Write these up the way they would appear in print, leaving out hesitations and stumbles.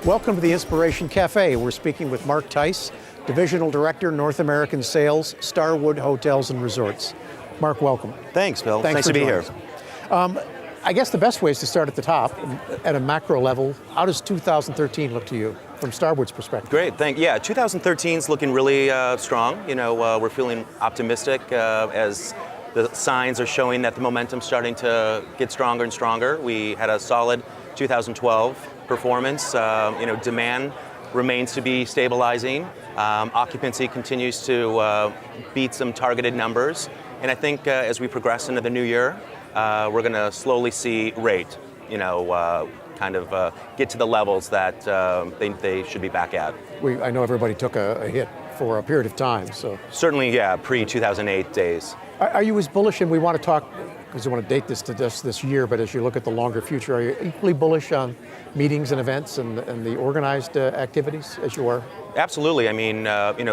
Welcome to the Inspiration Cafe. We're speaking with Mark Theis, Divisional Director, North American Sales, Starwood Hotels and Resorts. Mark, welcome. Thanks, Bill. Thanks nice for to be joining here. us. I guess the best way is to start at the top, at a macro level. How does 2013 look to you from Starwood's perspective? Great, yeah, 2013 is looking really strong. We're feeling optimistic as the signs are showing that the momentum's starting to get stronger and stronger. We had a solid 2012 performance. Demand remains to be stabilizing. Occupancy continues to beat some targeted numbers. And I think as we progress into the new year, we're going to slowly see rate, get to the levels that they should be back at. I know everybody took a hit for a period of time, so. Certainly, yeah, pre-2008 days. Are you as bullish, and we want to talk, because we want to date this to this year, but as you look at the longer future, are you equally bullish on meetings and events and the organized activities as you are? Absolutely. I mean,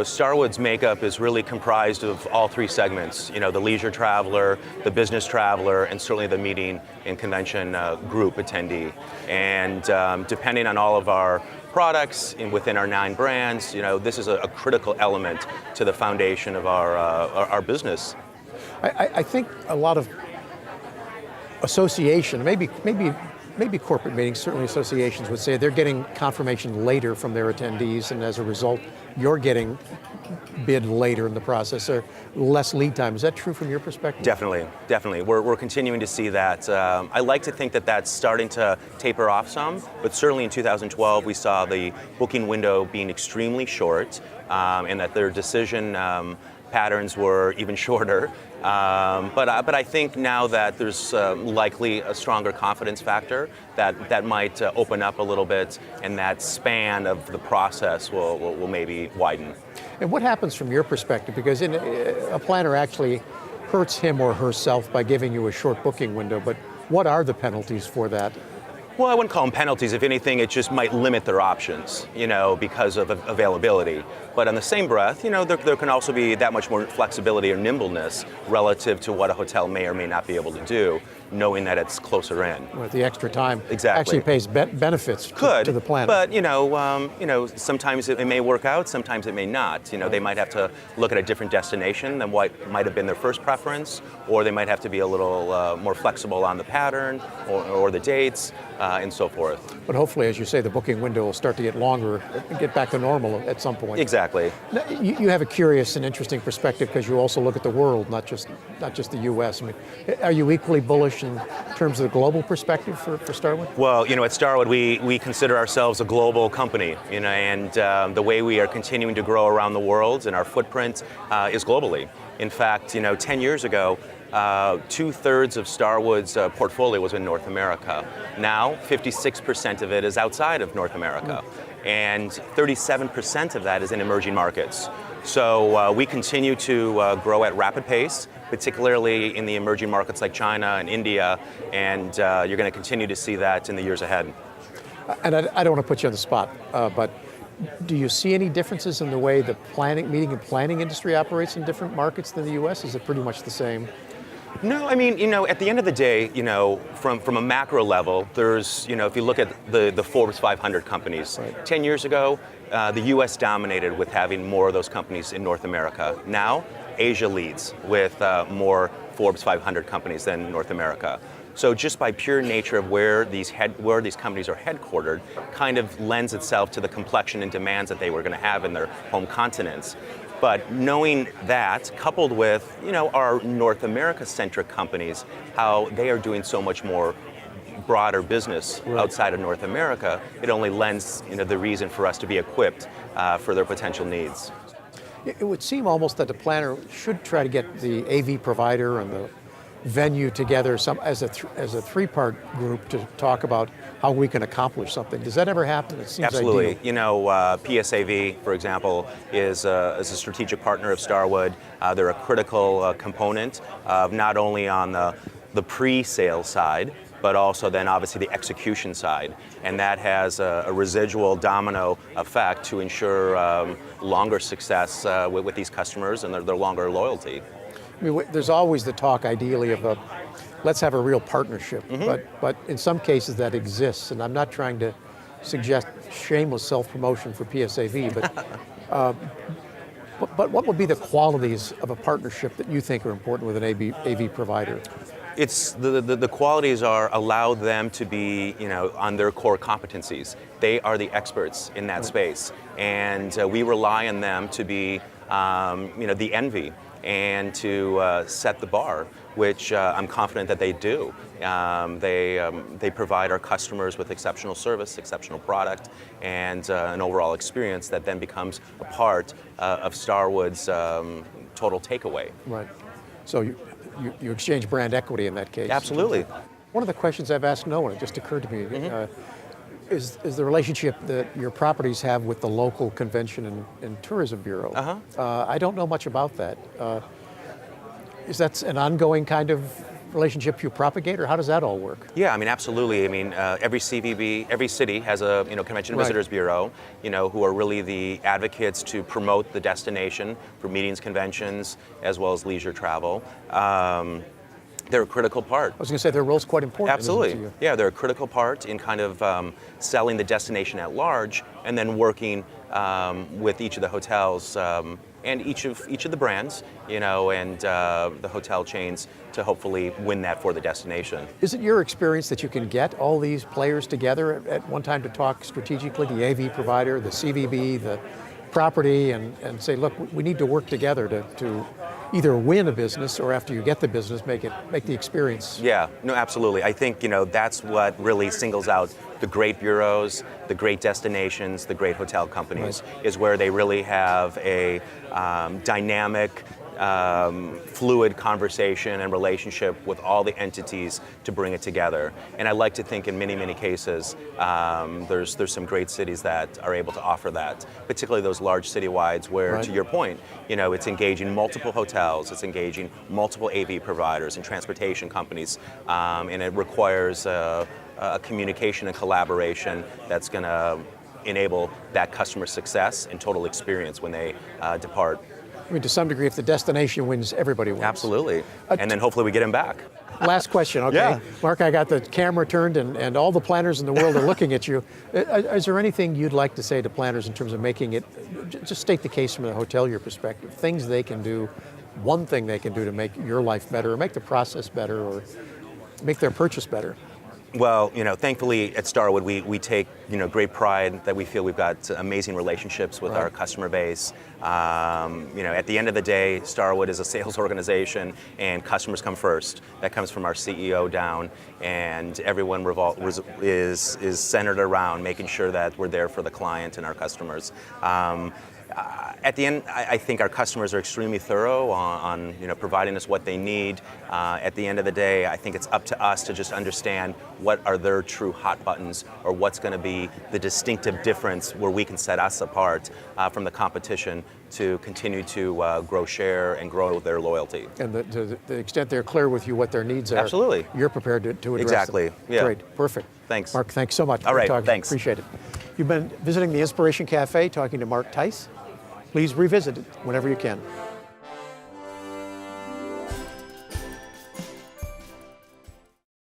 Starwood's makeup is really comprised of all three segments. The leisure traveler, the business traveler, and certainly the meeting and convention group attendee. And depending on all of our products within our 9 brands, this is a critical element to the foundation of our business. I think a lot of association, maybe corporate meetings, certainly associations would say they're getting confirmation later from their attendees, and as a result, you're getting bid later in the process, or less lead time. Is that true from your perspective? Definitely. We're continuing to see that. I like to think that that's starting to taper off some, but certainly in 2012 we saw the booking window being extremely short, and that their decision patterns were even shorter. But I think now that there's likely a stronger confidence factor that might open up a little bit, and that span of the process will maybe widen. And what happens from your perspective? Because a planner actually hurts him or herself by giving you a short booking window, but what are the penalties for that? Well, I wouldn't call them penalties. If anything, it just might limit their options, because of availability. But on the same breath, there can also be that much more flexibility or nimbleness relative to what a hotel may or may not be able to do, knowing that it's closer in. Well, the extra time exactly actually pays benefits to the planner. But sometimes it may work out, sometimes it may not. They might have to look at a different destination than what might have been their first preference, or they might have to be a little more flexible on the pattern or the dates, and so forth. But hopefully, as you say, the booking window will start to get longer and get back to normal at some point. Exactly. Now, you have a curious and interesting perspective because you also look at the world, not just the U.S. I mean, are you equally bullish in terms of the global perspective for Starwood? Well, at Starwood, we consider ourselves a global company, and the way we are continuing to grow around the world and our footprint is globally. In fact, 10 years ago, 2/3 of Starwood's portfolio was in North America. Now, 56% of it is outside of North America, and 37% of that is in emerging markets. So we continue to grow at rapid pace, particularly in the emerging markets like China and India, and you're going to continue to see that in the years ahead. And I don't want to put you on the spot, but do you see any differences in the way the meeting and planning industry operates in different markets than the U.S.? Is it pretty much the same? No, I mean, at the end of the day, from a macro level, there's, if you look at the Forbes 500 companies, right. 10 years ago, the U.S. dominated with having more of those companies in North America. Now, Asia leads with more Forbes 500 companies than North America. So just by pure nature of where these companies are headquartered, kind of lends itself to the complexion and demands that they were going to have in their home continents. But knowing that, coupled with our North America-centric companies, how they are doing so much more broader business outside of North America, it only lends the reason for us to be equipped for their potential needs. It would seem almost that the planner should try to get the AV provider and the venue together as a 3-part group to talk about how we can accomplish something. Does that ever happen? It seems absolutely. Ideal. PSAV, for example, is a strategic partner of Starwood. They're a critical component of not only on the pre-sale side, but also then obviously the execution side. And that has a residual domino effect to ensure longer success with these customers and their longer loyalty. I mean, there's always the talk, ideally, of let's have a real partnership. Mm-hmm. But in some cases that exists, and I'm not trying to suggest shameless self-promotion for PSAV, but what would be the qualities of a partnership that you think are important with an AV provider? It's the qualities are allow them to be, on their core competencies. They are the experts in that space, and we rely on them to be, the envy and to set the bar, which I'm confident that they do. They provide our customers with exceptional service, exceptional product, and an overall experience that then becomes a part of Starwood's total takeaway. Right. So you exchange brand equity in that case. Absolutely. One of the questions I've asked no one, it just occurred to me, is the relationship that your properties have with the local convention and tourism bureau. I don't know much about that. Is that an ongoing kind of relationship you propagate, or how does that all work? Yeah, absolutely. Every CVB, every city has a convention and visitors bureau, who are really the advocates to promote the destination for meetings, conventions, as well as leisure travel. They're a critical part. I was going to say their role's quite important. Absolutely. Yeah, they're a critical part in kind of selling the destination at large, and then working with each of the hotels and each of the brands, and the hotel chains to hopefully win that for the destination. Is it your experience that you can get all these players together at one time to talk strategically, the AV provider, the CVB, the property, and say, look, we need to work together to either win a business, or after you get the business, make the experience? Yeah, no, absolutely. I think that's what really singles out the great bureaus, the great destinations, the great hotel companies, is where they really have a dynamic, fluid conversation and relationship with all the entities to bring it together. And I like to think in many, many cases, there's some great cities that are able to offer that, particularly those large citywides where, to your point, it's engaging multiple hotels, it's engaging multiple AV providers and transportation companies, and it requires a communication and collaboration that's going to enable that customer success and total experience when they depart. To some degree, if the destination wins, everybody wins. Absolutely. And then hopefully we get him back. Last question, okay. Yeah. Mark, I got the camera turned and all the planners in the world are looking at you. Is there anything you'd like to say to planners in terms of making it, just state the case from the hotelier perspective, things they can do, one thing they can do to make your life better, or make the process better, or make their purchase better? Well, thankfully at Starwood, we take, great pride that we feel we've got amazing relationships with our customer base. At the end of the day, Starwood is a sales organization, and customers come first. That comes from our CEO down, and everyone is centered around making sure that we're there for the client and our customers. At the end, I think our customers are extremely thorough on providing us what they need. At the end of the day, I think it's up to us to just understand what are their true hot buttons, or what's going to be the distinctive difference where we can set us apart from the competition to continue to grow share and grow their loyalty. And to the extent they're clear with you what their needs are, absolutely, you're prepared to address exactly. them. Yeah. Great, perfect. Thanks. Mark, thanks so much for talking. All right, thanks. Appreciate it. You've been visiting the Inspiration Cafe, talking to Mark Theis. Please revisit it whenever you can.